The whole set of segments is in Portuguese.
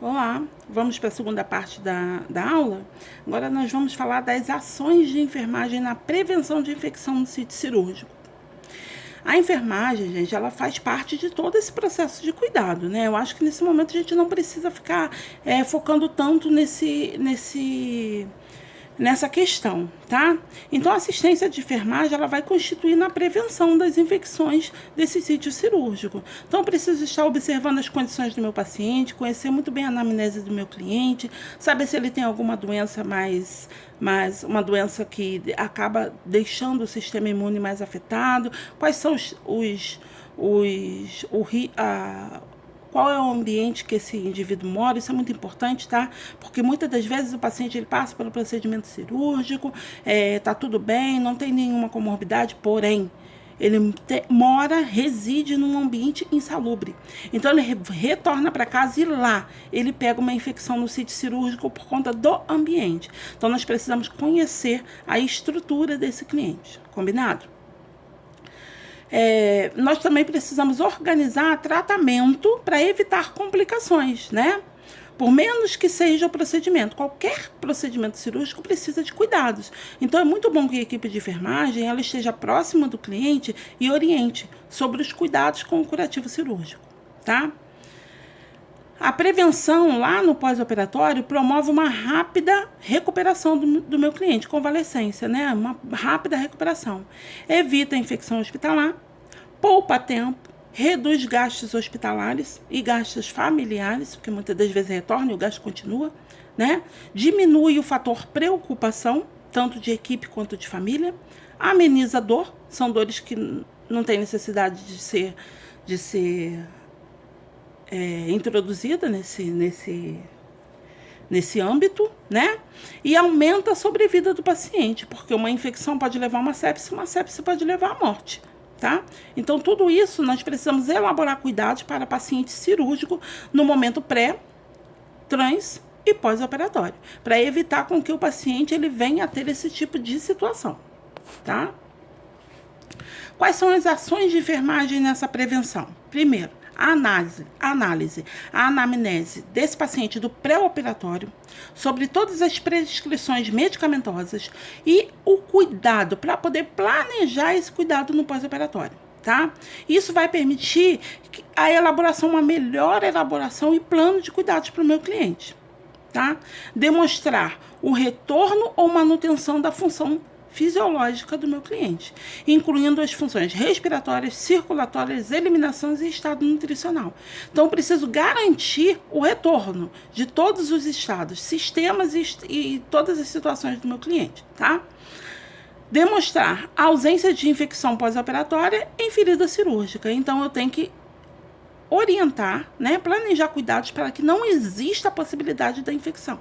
Olá, vamos para a segunda parte da aula. Agora nós vamos falar das ações de enfermagem na prevenção de infecção no sítio cirúrgico. A enfermagem, gente, ela faz parte de todo esse processo de cuidado, né? Eu acho que nesse momento a gente não precisa ficar focando tanto nessa questão, tá? Então, a assistência de enfermagem ela vai constituir na prevenção das infecções desse sítio cirúrgico. Então, eu preciso estar observando as condições do meu paciente, conhecer muito bem a anamnese do meu cliente, saber se ele tem alguma doença mais uma doença que acaba deixando o sistema imune mais afetado, quais são qual é o ambiente que esse indivíduo mora, isso é muito importante, tá? Porque muitas das vezes o paciente ele passa pelo procedimento cirúrgico, tá tudo bem, não tem nenhuma comorbidade, porém, ele reside num ambiente insalubre. Então, ele retorna para casa e lá ele pega uma infecção no sítio cirúrgico por conta do ambiente. Então, nós precisamos conhecer a estrutura desse cliente, combinado? Nós também precisamos organizar tratamento para evitar complicações, né? Por menos que seja o procedimento, qualquer procedimento cirúrgico precisa de cuidados. Então, é muito bom que a equipe de enfermagem ela esteja próxima do cliente e oriente sobre os cuidados com o curativo cirúrgico, tá? A prevenção lá no pós-operatório promove uma rápida recuperação do meu cliente, convalescência, né? Uma rápida recuperação. Evita a infecção hospitalar, poupa tempo, reduz gastos hospitalares e gastos familiares, porque muitas das vezes retorna e o gasto continua, né? Diminui o fator preocupação, tanto de equipe quanto de família, ameniza a dor, são dores que não têm necessidade de ser introduzida nesse âmbito, né? E aumenta a sobrevida do paciente, porque uma infecção pode levar a uma sepse pode levar à morte, tá? Então, tudo isso nós precisamos elaborar cuidados para paciente cirúrgico no momento pré, trans e pós-operatório, para evitar com que o paciente ele venha a ter esse tipo de situação, tá? Quais são as ações de enfermagem nessa prevenção? Primeiro, a anamnese desse paciente do pré-operatório, sobre todas as prescrições medicamentosas e o cuidado para poder planejar esse cuidado no pós-operatório, tá? Isso vai permitir a elaboração, uma melhor elaboração e plano de cuidados para o meu cliente, tá? Demonstrar o retorno ou manutenção da função fisiológica do meu cliente, incluindo as funções respiratórias, circulatórias, eliminações e estado nutricional. Então, eu preciso garantir o retorno de todos os estados, sistemas e todas as situações do meu cliente, tá? Demonstrar a ausência de infecção pós-operatória em ferida cirúrgica. Então, eu tenho que orientar, né, planejar cuidados para que não exista a possibilidade da infecção.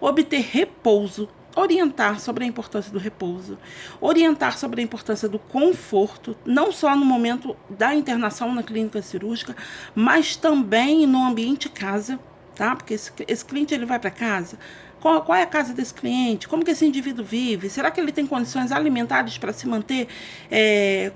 Obter repouso, orientar sobre a importância do repouso, orientar sobre a importância do conforto, não só no momento da internação na clínica cirúrgica, mas também no ambiente casa, tá? Porque esse cliente ele vai para casa. Qual é a casa desse cliente? Como que esse indivíduo vive? Será que ele tem condições alimentares para se manter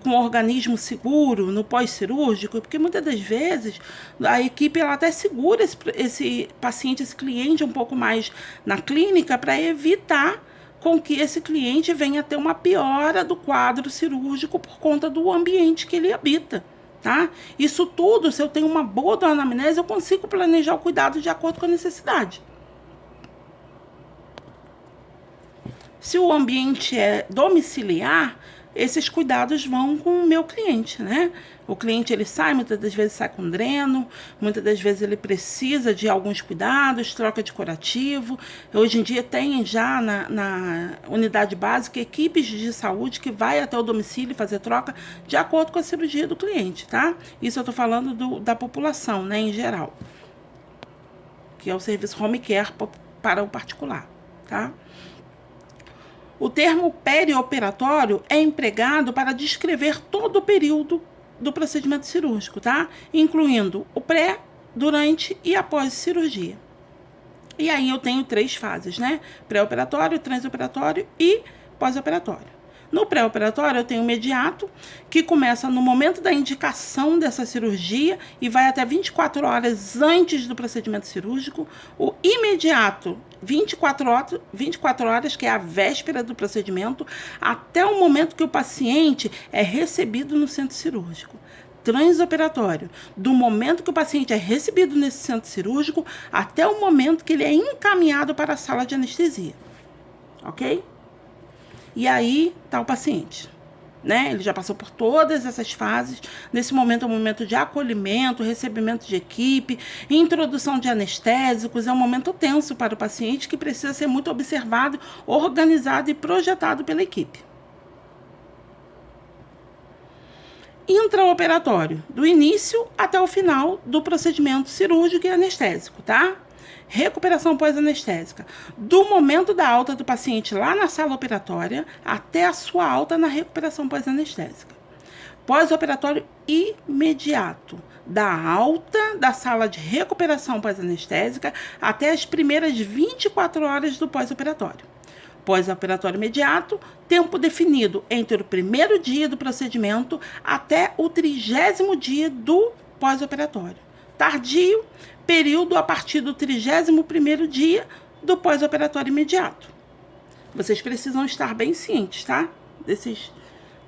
com um organismo seguro no pós-cirúrgico? Porque muitas das vezes a equipe ela até segura esse paciente, esse cliente um pouco mais na clínica para evitar com que esse cliente venha a ter uma piora do quadro cirúrgico por conta do ambiente que ele habita. Tá? Isso tudo, se eu tenho uma boa anamnese, eu consigo planejar o cuidado de acordo com a necessidade. Se o ambiente é domiciliar, esses cuidados vão com o meu cliente, né? O cliente ele sai, muitas das vezes sai com dreno, muitas das vezes ele precisa de alguns cuidados, troca de curativo. Hoje em dia tem já na unidade básica equipes de saúde que vai até o domicílio fazer troca de acordo com a cirurgia do cliente, tá? Isso eu estou falando da população, né, em geral, que é o serviço home care para o particular, tá? O termo perioperatório é empregado para descrever todo o período do procedimento cirúrgico, tá? Incluindo o pré, durante e após cirurgia. E aí eu tenho 3 fases, né? Pré-operatório, transoperatório e pós-operatório. No pré-operatório, eu tenho o imediato, que começa no momento da indicação dessa cirurgia e vai até 24 horas antes do procedimento cirúrgico. O imediato, 24 horas, que é a véspera do procedimento, até o momento que o paciente é recebido no centro cirúrgico. Transoperatório, do momento que o paciente é recebido nesse centro cirúrgico até o momento que ele é encaminhado para a sala de anestesia, ok? E aí está o paciente, né? Ele já passou por todas essas fases. Nesse momento é um momento de acolhimento, recebimento de equipe, introdução de anestésicos. É um momento tenso para o paciente que precisa ser muito observado, organizado e projetado pela equipe. Intraoperatório, do início até o final do procedimento cirúrgico e anestésico, tá? Recuperação pós-anestésica, do momento da alta do paciente lá na sala operatória até a sua alta na recuperação pós-anestésica. Pós-operatório imediato, da alta da sala de recuperação pós-anestésica até as primeiras 24 horas do pós-operatório. Pós-operatório imediato, tempo definido entre o primeiro dia do procedimento até o 30º dia do pós-operatório. Tardio, período a partir do 31º dia do pós-operatório imediato. Vocês precisam estar bem cientes, tá?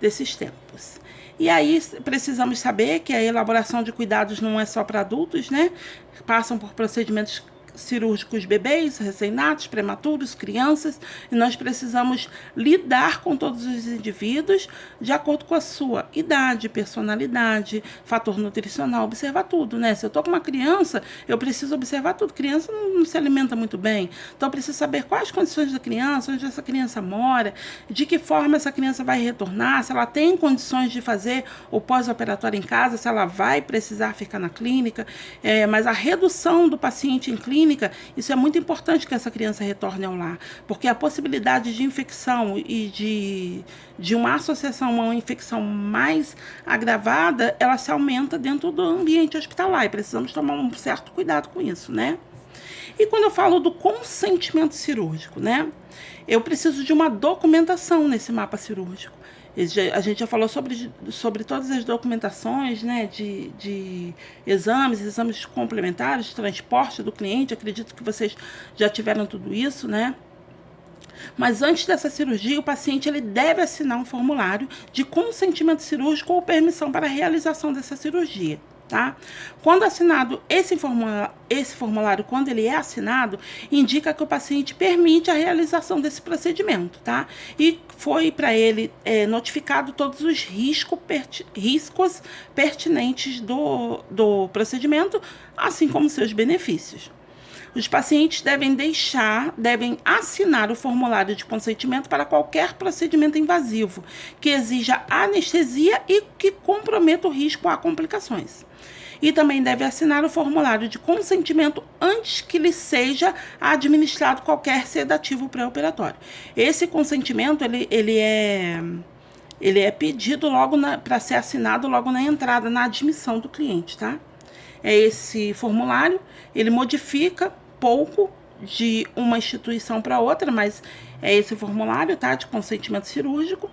Desses tempos. E aí, precisamos saber que a elaboração de cuidados não é só para adultos, né? Passam por procedimentos cirúrgicos bebês, recém-natos, prematuros, crianças, e nós precisamos lidar com todos os indivíduos de acordo com a sua idade, personalidade, fator nutricional, observar tudo, né? Se eu tô com uma criança, eu preciso observar tudo. Criança não se alimenta muito bem, então eu preciso saber quais as condições da criança, onde essa criança mora, de que forma essa criança vai retornar, se ela tem condições de fazer o pós-operatório em casa, se ela vai precisar ficar na clínica, mas a redução do paciente em clínica, isso é muito importante que essa criança retorne ao lar, porque a possibilidade de infecção e de uma associação a uma infecção mais agravada, ela se aumenta dentro do ambiente hospitalar e precisamos tomar um certo cuidado com isso, né? E quando eu falo do consentimento cirúrgico, né? Eu preciso de uma documentação nesse mapa cirúrgico. A gente já falou sobre todas as documentações, né, de exames complementares, transporte do cliente. Acredito que vocês já tiveram tudo isso, né? Mas antes dessa cirurgia, o paciente ele deve assinar um formulário de consentimento cirúrgico ou permissão para a realização dessa cirurgia. Tá? Quando assinado esse formulário, quando ele é assinado, indica que o paciente permite a realização desse procedimento, tá? E foi para ele notificado todos os riscos pertinentes do procedimento, assim como seus benefícios. Os pacientes devem assinar o formulário de consentimento para qualquer procedimento invasivo que exija anestesia e que comprometa o risco a complicações. E também deve assinar o formulário de consentimento antes que lhe seja administrado qualquer sedativo pré-operatório. Esse consentimento ele é pedido logo para ser assinado logo na entrada, na admissão do cliente, tá? Esse formulário, ele modifica pouco de uma instituição para outra, mas é esse formulário, tá? De consentimento cirúrgico.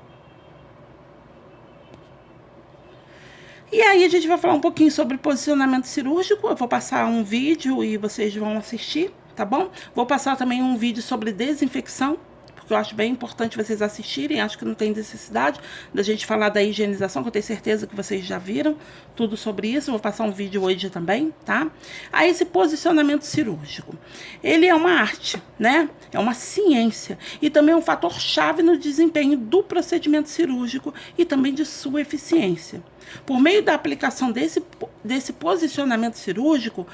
E aí a gente vai falar um pouquinho sobre posicionamento cirúrgico. Eu vou passar um vídeo e vocês vão assistir, tá bom? Vou passar também um vídeo sobre desinfecção, porque eu acho bem importante vocês assistirem. Acho que não tem necessidade da gente falar da higienização, que eu tenho certeza que vocês já viram tudo sobre isso. Eu vou passar um vídeo hoje também, tá? Aí esse posicionamento cirúrgico, ele é uma arte, né? É uma ciência e também é um fator-chave no desempenho do procedimento cirúrgico e também de sua eficiência. Por meio da aplicação desse posicionamento cirúrgico,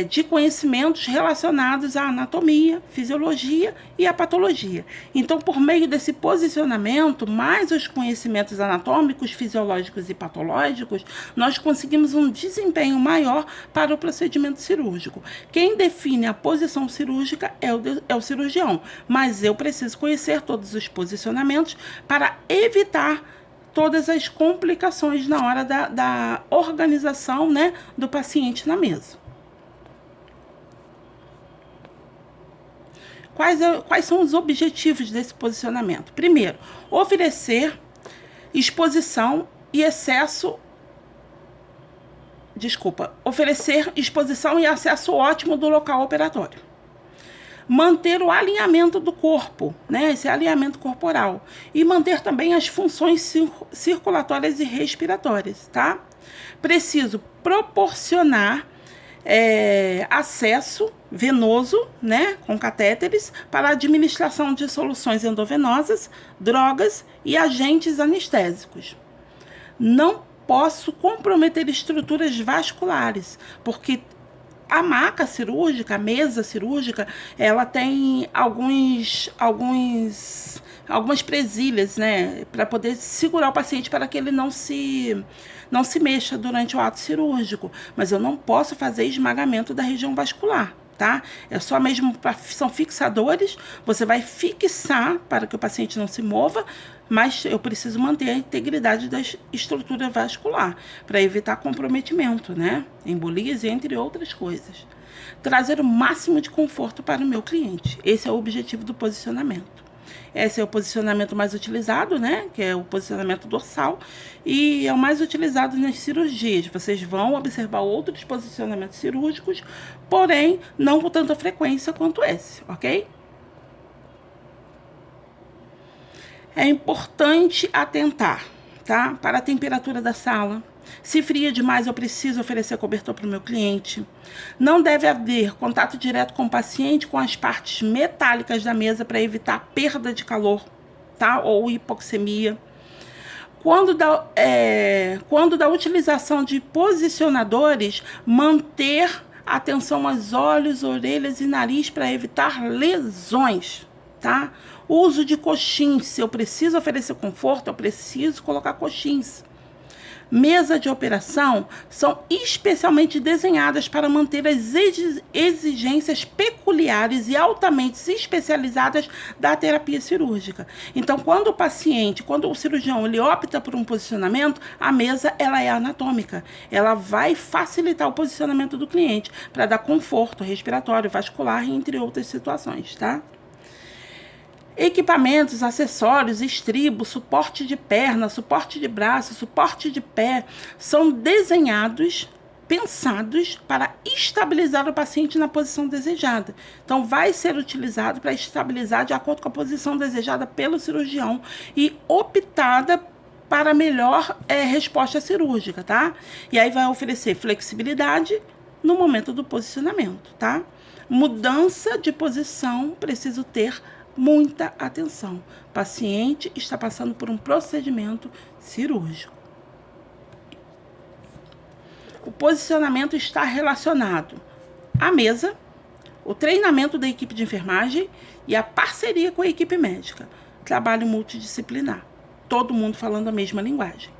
de conhecimentos relacionados à anatomia, fisiologia e à patologia. Então, por meio desse posicionamento, mais os conhecimentos anatômicos, fisiológicos e patológicos, nós conseguimos um desempenho maior para o procedimento cirúrgico. Quem define a posição cirúrgica é o cirurgião, mas eu preciso conhecer todos os posicionamentos para evitar todas as complicações na hora da organização, né, do paciente na mesa. Quais são os objetivos desse posicionamento? Primeiro, oferecer exposição e acesso ótimo do local operatório. Manter o alinhamento do corpo, né, esse alinhamento corporal. E manter também as funções circulatórias e respiratórias, tá? Preciso proporcionar acesso venoso, né, com catéteres, para a administração de soluções endovenosas, drogas e agentes anestésicos. Não posso comprometer estruturas vasculares, porque a maca cirúrgica, a mesa cirúrgica, ela tem algumas presilhas, né, para poder segurar o paciente para que ele não se mexa durante o ato cirúrgico. Mas eu não posso fazer esmagamento da região vascular, tá? É só mesmo são fixadores, você vai fixar para que o paciente não se mova, mas eu preciso manter a integridade da estrutura vascular, para evitar comprometimento, né? Embolias, entre outras coisas. Trazer o máximo de conforto para o meu cliente. Esse é o objetivo do posicionamento. Esse é o posicionamento mais utilizado, né? Que é o posicionamento dorsal. E é o mais utilizado nas cirurgias. Vocês vão observar outros posicionamentos cirúrgicos, porém, não com tanta frequência quanto esse, ok? É importante atentar, tá, para a temperatura da sala. Se fria demais, eu preciso oferecer cobertor para o meu cliente. Não deve haver contato direto com o paciente com as partes metálicas da mesa para evitar perda de calor, tá, ou hipoxemia. Quando da utilização de posicionadores, manter atenção aos olhos, orelhas e nariz para evitar lesões, tá? Uso de coxins. Se eu preciso oferecer conforto, eu preciso colocar coxins. Mesa de operação são especialmente desenhadas para manter as exigências peculiares e altamente especializadas da terapia cirúrgica. Então, quando o cirurgião ele opta por um posicionamento, a mesa ela é anatômica. Ela vai facilitar o posicionamento do cliente para dar conforto respiratório, vascular, entre outras situações, tá? Equipamentos, acessórios, estribo, suporte de perna, suporte de braço, suporte de pé, são desenhados, pensados para estabilizar o paciente na posição desejada. Então, vai ser utilizado para estabilizar de acordo com a posição desejada pelo cirurgião e optada para melhor resposta cirúrgica, tá? E aí vai oferecer flexibilidade no momento do posicionamento, tá? Mudança de posição, preciso ter muita atenção. O paciente está passando por um procedimento cirúrgico. O posicionamento está relacionado à mesa, o treinamento da equipe de enfermagem e a parceria com a equipe médica. Trabalho multidisciplinar. Todo mundo falando a mesma linguagem.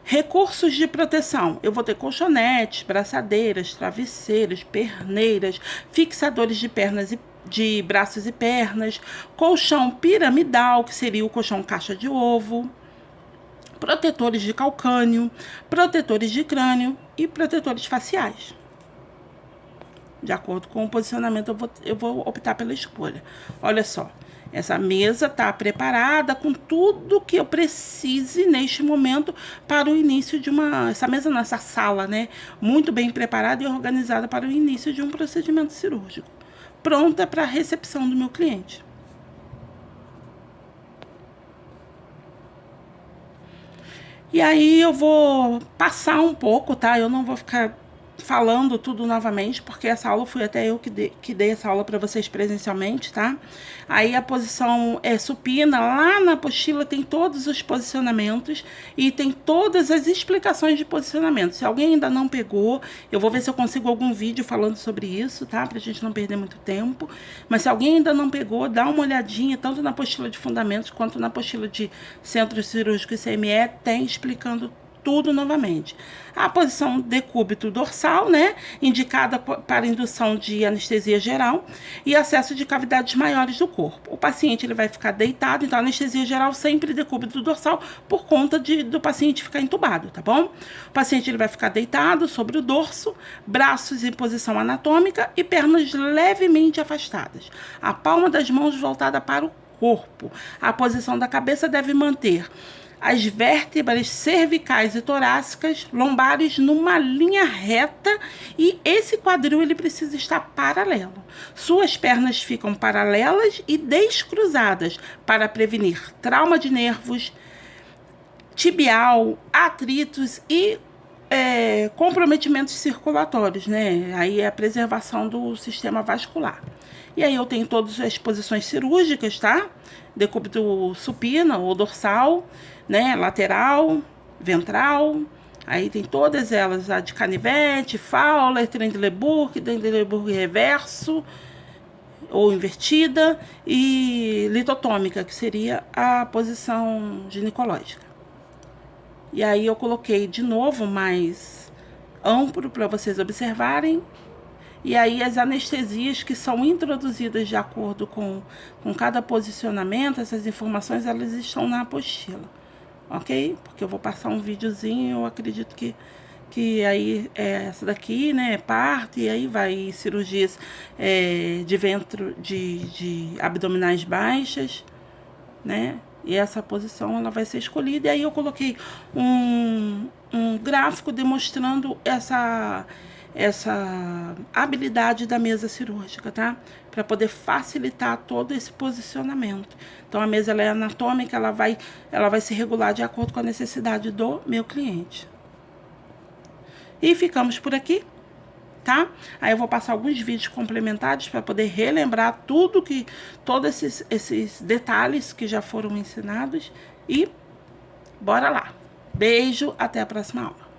Recursos de proteção. Eu vou ter colchonetes, braçadeiras, travesseiros, perneiras, fixadores de pernas de braços e pernas, colchão piramidal, que seria o colchão caixa de ovo, protetores de calcânio, protetores de crânio e protetores faciais. De acordo com o posicionamento, eu vou optar pela escolha. Olha só. Essa mesa está preparada com tudo que eu precise neste momento para o início de essa sala, né? Muito bem preparada e organizada para o início de um procedimento cirúrgico. Pronta para a recepção do meu cliente. E aí eu vou passar um pouco, tá? Eu não vou ficar falando tudo novamente, porque essa aula fui até eu que dei essa aula para vocês presencialmente, tá? Aí a posição supina, lá na apostila tem todos os posicionamentos e tem todas as explicações de posicionamento. Se alguém ainda não pegou, eu vou ver se eu consigo algum vídeo falando sobre isso, tá? Pra gente não perder muito tempo. Mas se alguém ainda não pegou, dá uma olhadinha, tanto na apostila de fundamentos quanto na apostila de centro cirúrgico e CME, tem explicando tudo novamente. A posição decúbito dorsal, né, indicada para indução de anestesia geral e acesso de cavidades maiores do corpo. O paciente ele vai ficar deitado, então a anestesia geral sempre decúbito dorsal por conta do paciente ficar entubado, tá bom? O paciente ele vai ficar deitado sobre o dorso, braços em posição anatômica e pernas levemente afastadas. A palma das mãos voltada para o corpo. A posição da cabeça deve manter as vértebras cervicais e torácicas, lombares numa linha reta e esse quadril ele precisa estar paralelo. Suas pernas ficam paralelas e descruzadas para prevenir trauma de nervos, tibial, atritos e comprometimentos circulatórios, né? Aí é a preservação do sistema vascular. E aí eu tenho todas as posições cirúrgicas, tá? Decúbito supino ou dorsal, né? Lateral, ventral. Aí tem todas elas, a de canivete, Fowler, Trendelenburg reverso ou invertida e litotômica, que seria a posição ginecológica. E aí eu coloquei de novo mais amplo para vocês observarem. E aí as anestesias que são introduzidas de acordo com cada posicionamento, essas informações, elas estão na apostila, ok? Porque eu vou passar um videozinho, eu acredito que aí essa daqui, né, parto, e aí vai cirurgias de ventre, de abdominais baixas, né? E essa posição ela vai ser escolhida. E aí eu coloquei um gráfico demonstrando essa habilidade da mesa cirúrgica, tá? Para poder facilitar todo esse posicionamento. Então a mesa ela é anatômica, ela vai se regular de acordo com a necessidade do meu cliente. E ficamos por aqui, tá? Aí eu vou passar alguns vídeos complementares para poder relembrar todos esses detalhes que já foram ensinados e bora lá. Beijo, até a próxima aula.